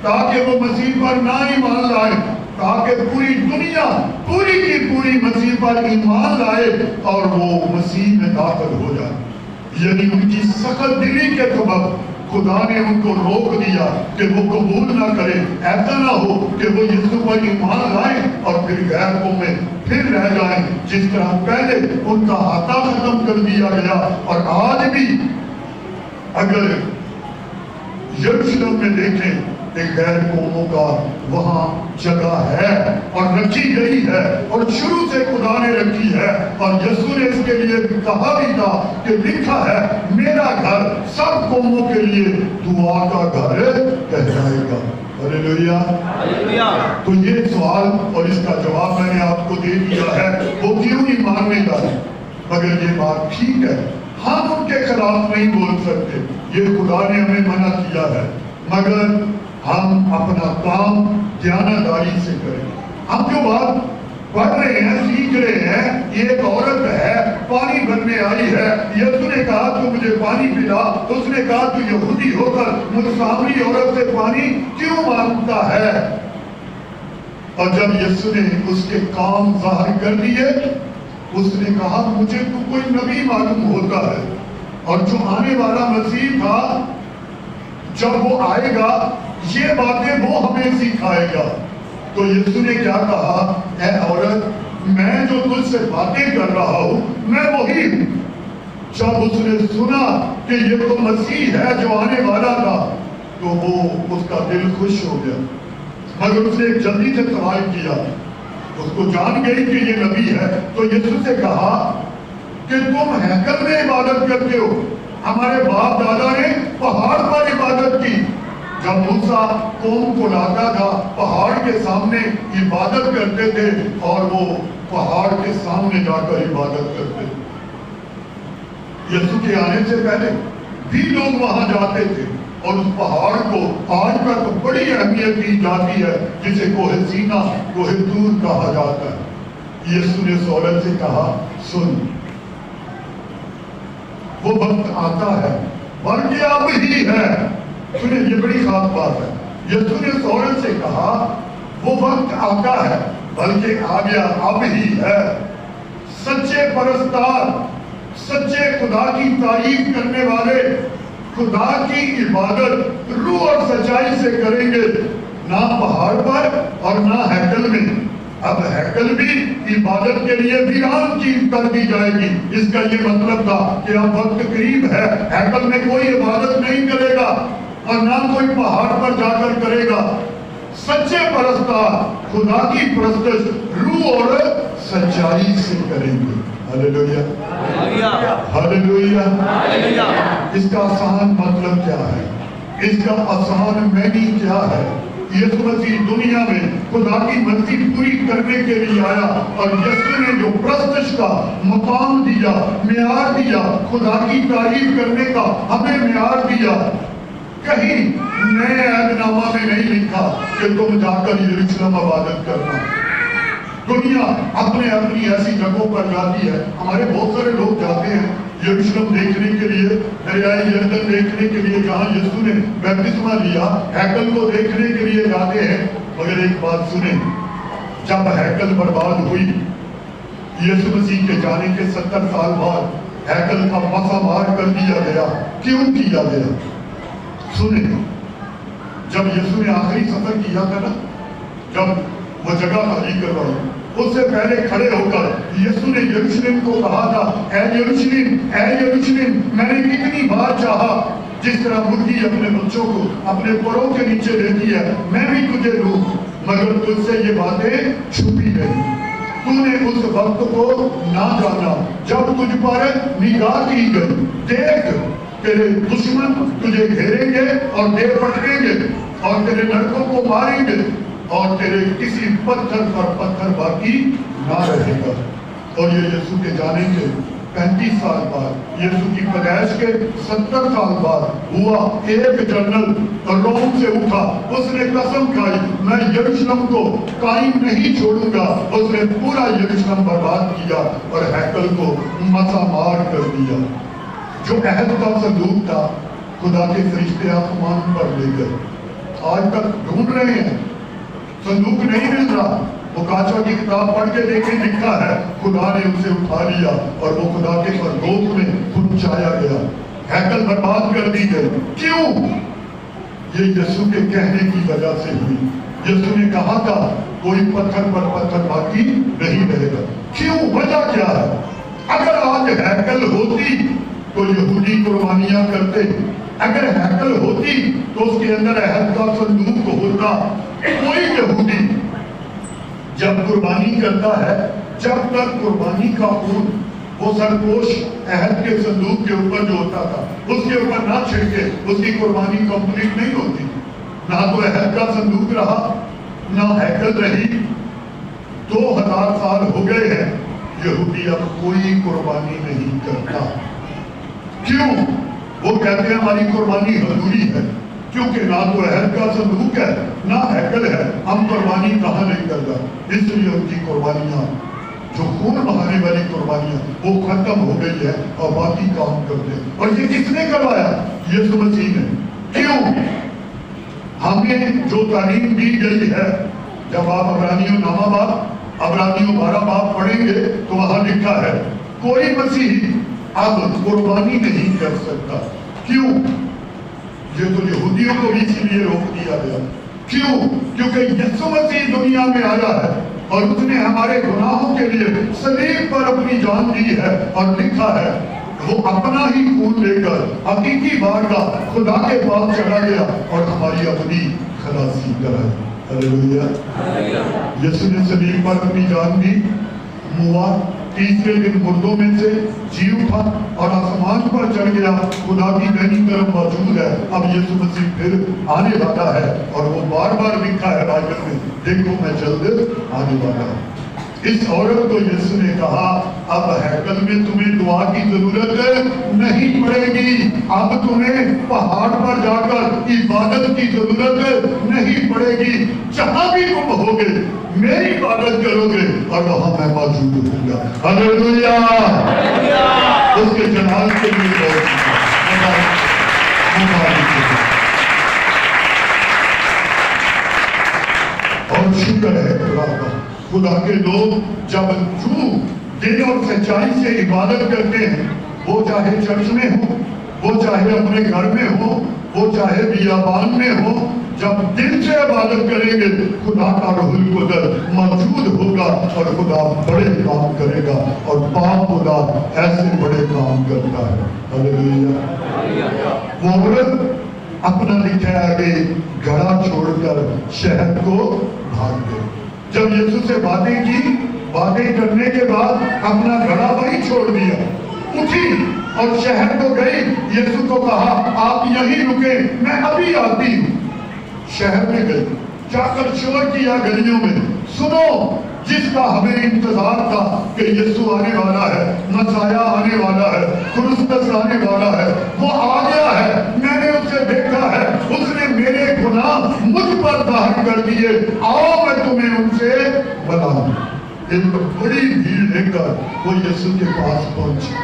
ताकि वो मसीह पर ना ईमान लाए, ताकि पूरी दुनिया पूरी की पूरी मसीह पर ईमान लाए और वो मसीह में दाखिल हो जाए। यानी उनकी सख्त दिली के सबब खुदा ने उनको रोक दिया कि वो कबूल ना करे। ऐसा ना हो कि वो यीशु पर ईमान लाए और फिर गैर कौम में फिर रह जाए, जिस तरह पहले उनका हाथा खत्म कर दिया गया। और आज भी अगर यरूशलेम में देखें कि गैर कौमों का वहां जगह है और रखी गई है, और शुरू से खुदा ने रखी है। और यीशु ने इसके लिए कहा भी था कि लिखा है मेरा घर सब कौमों के लिए दुआ का घर कहलाएगा। Hallelujah, hallelujah. तो ये सवाल और इसका जवाब मैंने आपको दे दिया है, वो क्यों ईमान में लाए। मगर ये बात ठीक है, हम उनके खिलाफ नहीं बोल सकते, ये खुदा ने हमें मना किया है, मगर हम अपना काम ध्यानदारी से करें। हम जो बात पढ़ रहे हैं, सीख रहे हैं, ये एक औरत है पानी भरने आई है, यीशु ने कहा तू मुझे पानी पिला, तो उसने कहा तू यहूदी होकर मुझ सामरी औरत से पानी क्यों मांगता है। और जब यीशु ने उसके काम जाहिर कर दिए, उसने कहा मुझे तो कोई नबी मालूम होता है, और जो आने वाला मसीह था जब वो आएगा ये बातें वो हमें सिखाएगा। तो यीशु ने क्या कहा, ऐ औरत मैं जो तुझसे बातें कर रहा हूं मैं वही हूं। जब उसने सुना कि ये तो मसीह है जो आने वाला था, तो वो उसका दिल खुश हो गया। मगर उसने एक जल्दी से सवाल किया, उसको जान गई कि ये नबी है, तो यीशु से कहा कि तुम हैकल में इबादत करते हो, हमारे बाप दादा ने पहाड़ पर इबादत की। जब मूसा कौम को लाता था पहाड़ के सामने इबादत करते थे, और वो पहाड़ के सामने जाकर इबादत करते थे। यीशु के आने से पहले भी लोग वहां जाते थे, और उस पहाड़ को आज तक बड़ी अहमियत दी जाती है, जिसे कोहे सीना कोहे दूर कहा जाता है। यीशु ने औरत से कहा सुन, वो वक्त आता है बल्कि अब ही है। सुनिए, ये बड़ी खास बात है। यीशु ने औरत से कहा वो वक्त आता है बल्कि आ गया, अब ही है। सच्चे परस्तार, सच्चे खुदा की तारीफ करने वाले खुदा की इबादत रूह और सच्चाई से करेंगे, ना पहाड़ पर और ना हैकल में। अब हैकल भी इबादत के लिए वीरान की कर दी जाएगी। इसका ये मतलब था कि अब वक्त करीब है, हैकल में कोई इबादत नहीं करेगा और ना कोई पहाड़ पर जाकर करेगा। सच्चे परस्तार खुदा की परस्तिश रूह और सच्चाई से करेंगे। Hallelujah, hallelujah, hallelujah. इसका आसान मतलब क्या है, इसका आसान मीनिंग क्या है। यीशु मसीह दुनिया में खुदा की मर्जी पूरी करने के लिए आया, और यीशु ने जो परस्तिश का मुकाम दिया, म्यार दिया, खुदा की तारीफ करने का हमें म्यार दिया। कहीं नए ऐहदनामा में नहीं लिखा कि तुम जाकर यरूशलेम इबादत करना। दुनिया अपने अपनी ऐसी जगहों पर जाती है। हमारे बहुत सारे लोग जाते हैं यरूशलेम देखने के लिए, दरियाए यरदन देखने के लिए, जहाँ यीशु ने बपतिस्मा लिया, हैकल को देखने के लिए जाते हैं। मगर एक बात सुने, जब हैकल बर्बाद हुई, यीशु मसीह के जाने के 70 साल बाद हैकल का मसामार कर दिया गया। क्यों किया गया? सुने, जब यीशु ने आखिरी सफर किया था ना, जब वो जगह खाली करवाई, उससे पहले खड़े होकर यीशु ने यरूशलेम को कहा था, ऐ यरूशलेम, ऐ यरूशलेम, मैंने कितनी बार चाहा, जिस तरह मुर्गी अपने बच्चों को अपने पैरों के नीचे लेती है, मैं भी तुझे लूं, मगर तुझसे ये बातें छुपी गई। तूने उस वक्त को ना जाना जब तुझ पर निगाह की गई। देख, तेरे दुश्मन तुझे घेरेंगे और दे पटकेंगे, और तेरे लड़कों को मारेंगे, और तेरे किसी पत्थर पर पत्थर बाकी ना रहेगा। और ये यीशु के जाने के 35 साल बाद, यीशु की पैदाइश के 70 साल बाद हुआ। एक जनरल रोम से उठा, उसने कसम खाई, मैं यरूशलेम को कायम नहीं छोड़ूंगा। उसने पूरा यरूशलेम बर्बाद किया और हैकल को मसामार कर दिया। जो अहद का संदूक था, खुदा के फरिश्ते आसमान पर ले गए। आज तक ढूंढ रहे हैं, संदूक नहीं मिल रहा। मुकाशा की किताब पढ़ के देखें, लिखा है खुदा ने उसे उठा लिया और वो खुदा के परदोस में पहुंचाया गया। हैकल बर्बाद कर दी गई। क्यों? ये यीशु के कहने की वजह से हुई। यीशु ने कहा था कोई पत्थर पर पत्थर बाकी नहीं रहेगा। क्यों? वजह क्या है? अगर आज हैकल होती तो यहूदी कुर्बानियां करते। अगर हैकल होती तो उसके अंदर अहद का संदूक होता। कोई यहूदी जब कुर्बानी करता है, जब तक कुर्बानी का खून वो सरपोश अहद के संदूक के ऊपर जो होता था उसके ऊपर ना छिड़के, उसकी कुर्बानी कंप्लीट नहीं होती। ना तो अहद का संदूक रहा, ना हैकल रही। 2000 साल हो गए हैं, यहूदी अब कोई कुर्बानी नहीं करता। क्यों? वो कहते हैं हमारी कुर्बानी अधूरी है, क्योंकि ना तो अहद का संदूक है, ना हैकल है, हम कुर्बानी कहाँ नहीं करता। इसलिए उनकी कुर्बानियां, जो खून बहाने वाली कुर्बानियां, वो खत्म हो गई है और बाकी काम करते हैं। और ये किसने करवाया? यीशु मसीह ने। क्यों? हमें जो तालीम दी गई है, जब आप अबरानियों नामा बाप, अबरानियों 12 बाप पढ़ेंगे तो वहां लिखा है कोई मसीही अब कुर्बानी नहीं कर सकता। क्यों? ये तो यहूदियों को भी इसीलिए रोक दिया गया। क्यों? क्योंकि यीशु मसीह दुनिया में आया है और उसने हमारे गुनाहों के लिए सलीब पर अपनी जान दी है और लिखा है वो अपना ही खून लेकर हकीकी बारगाह खुदा के पास चला गया और हमारी अपनी खलासी कराई। हालेलुया। यीशु ने सलीब पर अपनी जान दी, मुआ, तीसरे दिन मुर्दों में से जी उठा और आसमान पर चढ़ गया। खुदा की दाहिनी तरफ मौजूद है। अब यीशु मसीह फिर आने वाला है और वो बार बार लिखा है बाइबल में, देखो मैं जल्द आने वाला हूँ। इस औरत को यीशु ने कहा अब हैकल में तुम्हें दुआ की जरूरत नहीं पड़ेगी, अब तुम्हें पहाड़ पर जाकर इबादत की जरूरत नहीं पड़ेगी। जहां भी तुम होगे मेरी इबादत करोगे और वहां मैं मौजूद होऊंगा। हालेलुया। उसके जलाल के लिए और शुक्र है खुदा का। खुदा के लोग जब दिल और सच्चाई से इबादत करते हैं, वो चाहे चर्च में हो, वो चाहे अपने घर में हो, वो चाहे बियाबान में हो, जब दिल से इबादत करेंगे खुदा का रूहुल कुदरत मौजूद होगा और खुदा बड़े काम करेगा। और बाप खुदा ऐसे बड़े काम करता है। हालेलुया। वो औरत अपना लिखा आगे घड़ा छोड़कर शहर को भाग गई। जब यीशु से बातें की, बातें करने के बाद अपना घड़ा वहीं छोड़ दिया, उठी और शहर को गई। यीशु को कहा आप यहीं रुके, मैं अभी आती हूँ। शहर में गई, जाकर शोर किया गलियों में, सुनो जिसका हमें इंतजार था कि यीशु आने वाला है, मसाया आने वाला है, क्रिसमस आने वाला है, वो आ गया है। मैंने उसे देखा है, उसने मेरे गुनाह मुझ पर दाहर कर दिए। आओ मैं तुम्हें उनसे बुलाऊं। एक बड़ी भीड़ लेकर वो यीशु के पास पहुंची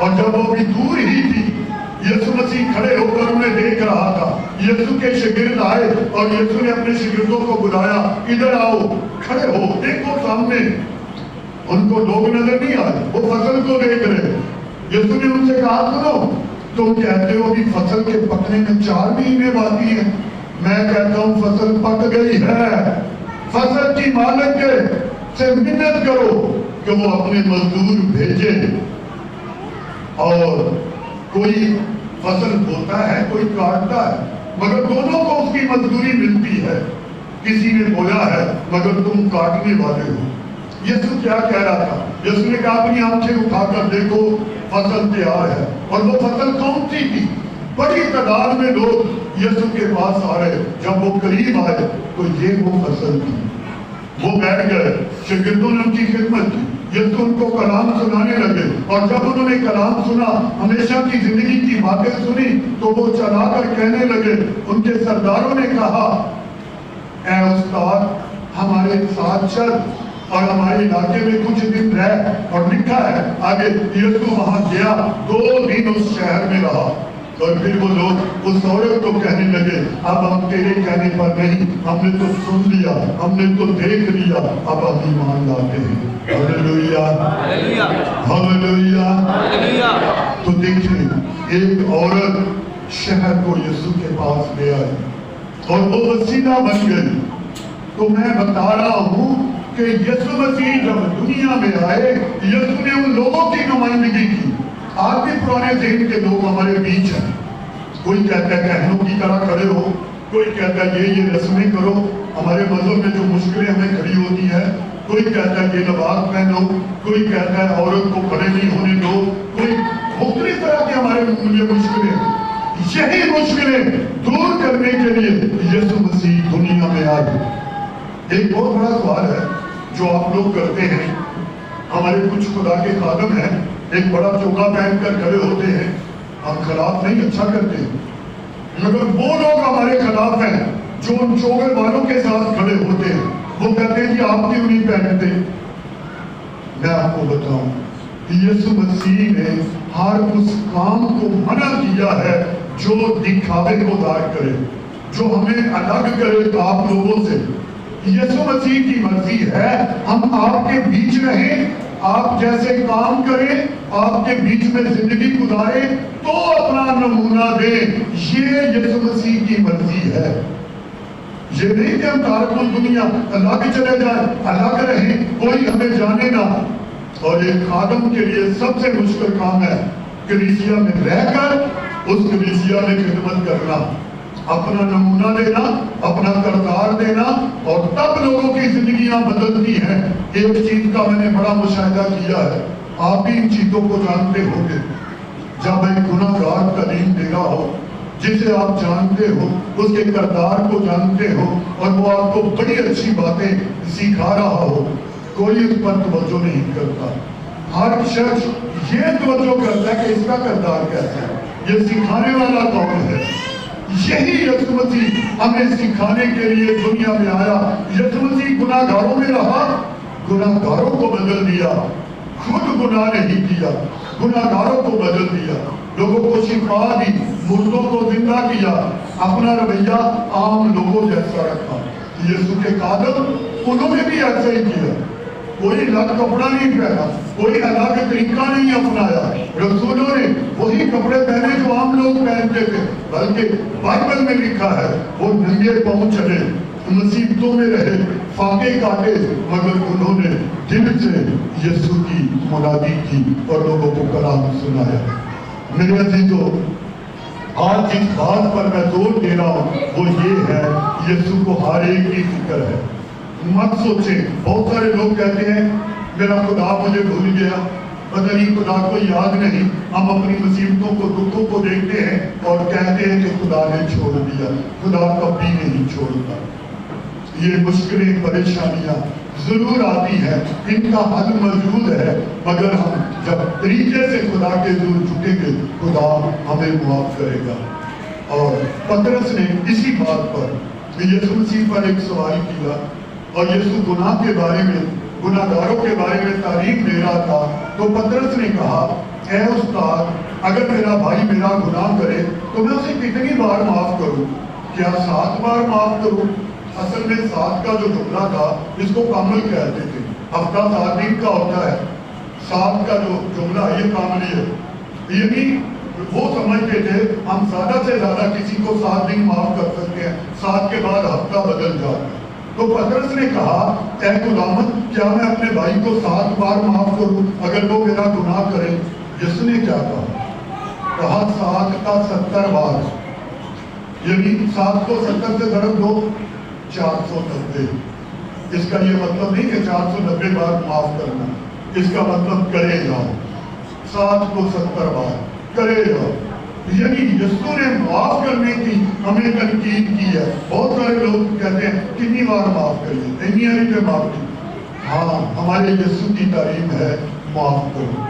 और जब वो भी दूर ही थी, यीशु मसीह खड़े होकर उन्हें देख रहा था। यीशु के शिगिर्द आए और यीशु ने अपने शिगिर्दों को बुलाया, इधर आओ, खड़े हो, देखो सामने। उनको लोग नजर नहीं आए, वो फसल को देख रहे। यीशु ने उनसे कहा सुनो, तुम कहते हो कि फसल के पकने में 4 महीने बाकी हैं, मैं कहता हूं फसल पक गई है। फसल की मालिक से मिन्नत करो कि वो अपने मजदूर भेजे। और कोई फसल बोता है, कोई काटता है, मगर दोनों को उसकी मजदूरी मिलती है। किसी ने बोया है मगर तुम काटने वाले हो। यीशु क्या कह रहा था? यीशु ने कहा अपनी आंखें उठाकर देखो, फसल तैयार है। और वो फसल कौन सी थी? बड़ी तादाद में लोग यीशु के पास आ रहे। जब वो करीब आए तो ये वो फसल थी। वो बैठ गए, शागिर्दों ने उनकी खिदमत की। यीशु उनको कलाम सुनाने लगे, और जब उन्होंने कलाम सुना, हमेशा की जिंदगी की बातें सुनी, तो वो चलाकर कहने लगे, उनके सरदारों ने कहा, ऐ उस्ताद हमारे साथ चल और हमारे इलाके में कुछ दिन रह। और लिखा है आगे, यीशु वहां गया, 2 दिन उस शहर में रहा। और फिर वो लोग उस औरत को कहने लगे, अब हम तेरे कहने पर नहीं, हमने तो सुन लिया, हमने तो देख लिया, अब हम ईमान लाते हैं। Hallelujah, hallelujah, hallelujah. हालेलुया। तो देखिए, एक औरत शहर को यीशु के पास ले आई और वो वसीला बन गई। तो मैं बता रहा हूं कि यीशु मसीह जब दुनिया में आए, यीशु ने उन लोगों की नुमाइंदगी की। आज भी पुराने ज़हन के लोग हमारे बीच हैं। कोई कहता है कहनों की तरह खड़े हो, कोई कहता है ये रस्में करो, हमारे मजहब में जो मुश्किलें हमें खड़ी होती है। कोई कहता है ये लिबास पहनो, कोई कहता है औरत को खड़े नहीं होने दो, कोई मुख्तलिफ तरह की हमारे लिए मुश्किलें। यही मुश्किलें दूर करने के लिए यीशु मसीह दुनिया में आए। एक बहुत बड़ा सवाल है जो आप लोग करते हैं। हमारे कुछ खुदा के खादम हैं, एक बड़ा चोगा पहनकर खड़े होते हैं, हम खिलाफ नहीं, अच्छा करते हैं, मगर वो लोग हमारे खिलाफ हैं जो उन चोगे वालों के साथ खड़े होते हैं। वो कहते हैं कि आप क्यों नहीं पहनते। मैं आपको बताऊं, यीशु मसीह ने हर उस काम को मना किया है जो दिखावे को दार करे, जो हमें अलग करे आप लोगों से। यीशु मसीह की मर्जी है हम आपके बीच रहें, आप जैसे काम करें, आपके बीच में जिंदगी गुजारें, तो अपना नमूना दें। ये यीशु मसीह की मर्जी है। ये नहीं कि हम तारकुल दुनिया अलग चले जाए, अलग रहें, कोई हमें जाने ना। और एक खादम के लिए सबसे मुश्किल काम है कलीसिया में रहकर उस कलीसिया में खिदमत करना, अपना नमूना देना, अपना किरदार देना, और तब लोगों की जिंदगियां बदलती हैं। एक चीज का मैंने बड़ा मुशाहिदा किया है, आप भी इन चीजों को जानते होंगे। जब एक गुनाहगार तालीम दे रहा हो, जिसे आप जानते हो, उसके किरदार को जानते हो, और वो आपको बड़ी अच्छी बातें सिखा रहा हो, कोई उस पर तवज्जो नहीं करता। हर शख्स ये तवज्जो करता है कि इसका किरदार कैसा है, ये सिखाने वाला कौन है। यही यीशु मसीह हमें सिखाने के लिए दुनिया में आया। यीशु मसीह गुनाहगारों में रहा, गुनाहगारों को बदल दिया, खुद गुनाह नहीं किया, गुनाहगारों को बदल दिया, लोगों को शिफा दी, मुर्दों को जिंदा किया, अपना रवैया आम लोगों जैसा रखा। यीशु के कादम उन्होंने भी ऐसा ही किया, कोई अलग कपड़ा नहीं पहना, कोई अलग तरीका नहीं अपनाया। रसूलों ने वही कपड़े पहने जो आम लोग पहनते थे, बल्कि बाइबल में लिखा है वो नंगे पांव चले, मुसीबतों में रहे, फाके काटे, मगर उन्होंने दिल से यीशु की मुनादी की और लोगों को कलाम सुनाया। मेरे अजीजों, आज जिस बात पर मैं जोर दे रहा हूँ वो ये है, यीशु को हर एक की फिक्र है। मत सोचे, बहुत सारे लोग कहते हैं मेरा खुदा मुझे भूल गया, पता नहीं खुदा को याद नहीं। हम अपनी मुसीबतों को, दुखों को देखते हैं और कहते हैं कि खुदा ने छोड़ दिया। खुदा कभी नहीं छोड़ता। ये मुश्किलें, परेशानियां जरूर आती हैं, इनका हल मौजूद है, मगर हम जब तरीके से खुदा के दूर झुकेंगे, खुदा हमें मुआफ करेगा। और पतरस ने इसी बात पर यीशु मसीह पर एक सवाल किया, और यीशु गुनाह के बारे में, गुनाहगारों के बारे में तारीफ दे रहा था। तो पतरस ने कहा, ऐ उस्ताद, अगर मेरा भाई मेरा गुनाह करे तो मैं उसे कितनी बार माफ करूं? क्या 7 बार माफ करूं? असल में 7 का जो जुमला था इसको कामिल कहते थे। हफ्ता 7 दिन का होता है, 7 का जो जुमला ये कामिल है। यानी वो समझते थे हम ज्यादा से ज्यादा किसी को 7 दिन माफ कर सकते हैं, 7 के बाद हफ्ता बदल जाता है। तो पतरस ने कहा, ऐ गुलामत, क्या मैं अपने भाई को 7 बार माफ करूं अगर वो मेरा गुनाह करे? यीशु ने क्या कहा 7 का 70 बार, यानी 7 को 70 से ضرب दो, 490। इसका ये मतलब नहीं कि 490 बार माफ करना, इसका मतलब करे जाओ, 7 को 70 बार करे जाओ। यानी यीशु ने माफ करने की हमें तनकीद की है। बहुत सारे लोग कहते हैं कितनी बार माफ करिए, इतनी पे माफ की, ہاں ہمارے یسوع کی تعلیم ہے معاف کرو،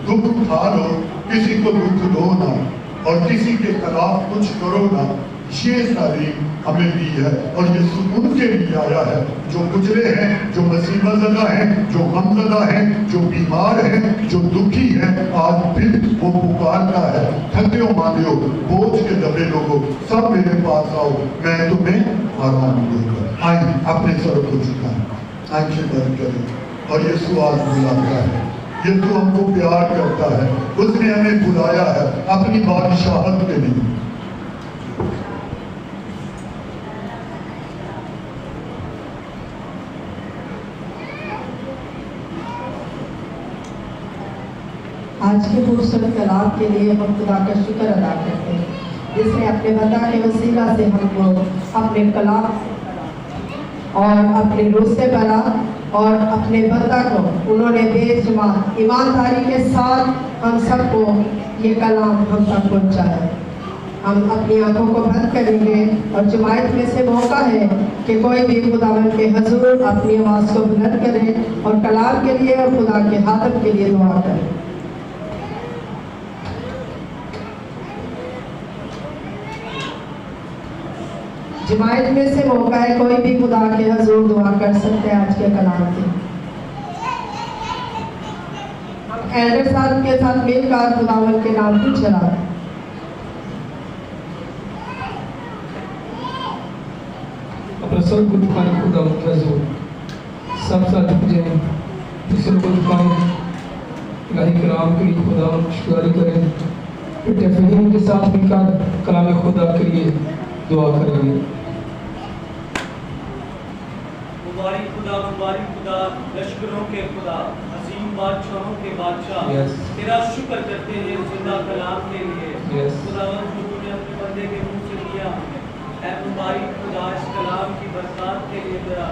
دکھ اٹھا لو، کسی کو دکھ دو نہ اور کسی کے خلاف کچھ کرو نہ، یہ تعلیم ہمیں دی ہے۔ اور یسوع ان کے لیے آیا ہے جو کچلے ہیں، جو مصیبت زدہ ہیں، جو غم زدہ ہیں، جو بیمار ہیں، جو دکھی ہیں۔ آج پھر وہ پکارتا ہے، تھکے ہو ماندے ہو، بوجھ کے دبے لوگوں، سب میرے پاس آؤ، میں تمہیں آرام دوں گا۔ آئیں اپنے سر کو جھکائیں، آنکھیں بند کریں، اور یسوع آج بلاتا ہے، یسوع ہم کو پیار کرتا ہے، اس نے ہمیں بلایا ہے اپنی بادشاہت کے لیے۔ آج کے خوبصورت کلام کے لیے ہم خدا کا شکر ادا کرتے ہیں، جس نے اپنے بندہ کے وسیلہ سے ہم کو اپنے کلام اور اپنے روح سے بھرا، اور اپنے بندہ کو انہوں نے بے شمار ایمانداری کے ساتھ ہم سب کو یہ کلام ہم تک پہنچایا۔ ہم اپنی آنکھوں کو بند کریں گے، اور جماعت میں سے موقع ہے کہ کوئی بھی خداوند کے حضور اپنی آواز کو بلند کرے اور کلام کے لیے اور خدا کے خاتم کے لیے دعا کرے۔ جماعت میں سے موقع ہے، کوئی بھی خدا کے حضور دعا کر سکتے ہیں آج کے کلام کی۔ ہم ایلڈر صاحب کے ساتھ مل کر خداوند کے نام کو چلا۔ اپنا سر کو جھکائیں خداوند کے حضور، سب ساتھ جھک جائیں، سر کو جھکائیں، الہی کلام کے لیے خداوند کی شکریہ کریں، پھر تفہیم کے ساتھ مل کر کلام خدا کے لیے دعا کریں گے۔ مبارک خدا لشکروں کے خدا، عظیم بادشاہوں کے بادشاہ، تیرا شکر کرتے ہیں زندہ کلام کے لیے۔ خداوند جو تو نے اپنے بندے کے منہ سے دیا، اے مبارک خدا اس کلام کی برکات کے لیے تیرا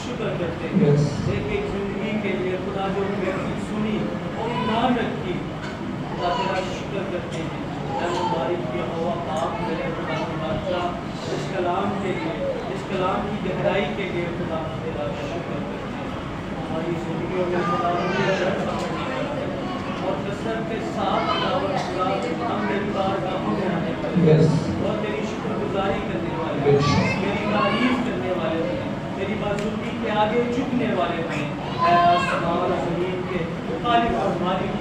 شکر کرتے ہیں۔ ایک ایک زندگی کے لیے خدا جو محفل سنی اور ایمان رکھی، خدا تیرا شکر کرتے ہیں۔ اے مبارک یہوہ آپ میرے خدا بادشاہ، اس کلام کے لیے، اس کلام کی گہرائی کے لیے خدا تیرا شکر کرتے ہیں۔ ہماری زندگیوں میں خدا اور کثرت کے ساتھ خدا ہم میری بارگاہوں میں آنے والے اور تیری شکر گزاری کرنے والے، میری تعریف کرنے والے ہیں، تیری بزرگی کے آگے جھکنے والے ہیں۔ اے آسمان و زمین کے خالق اور مالک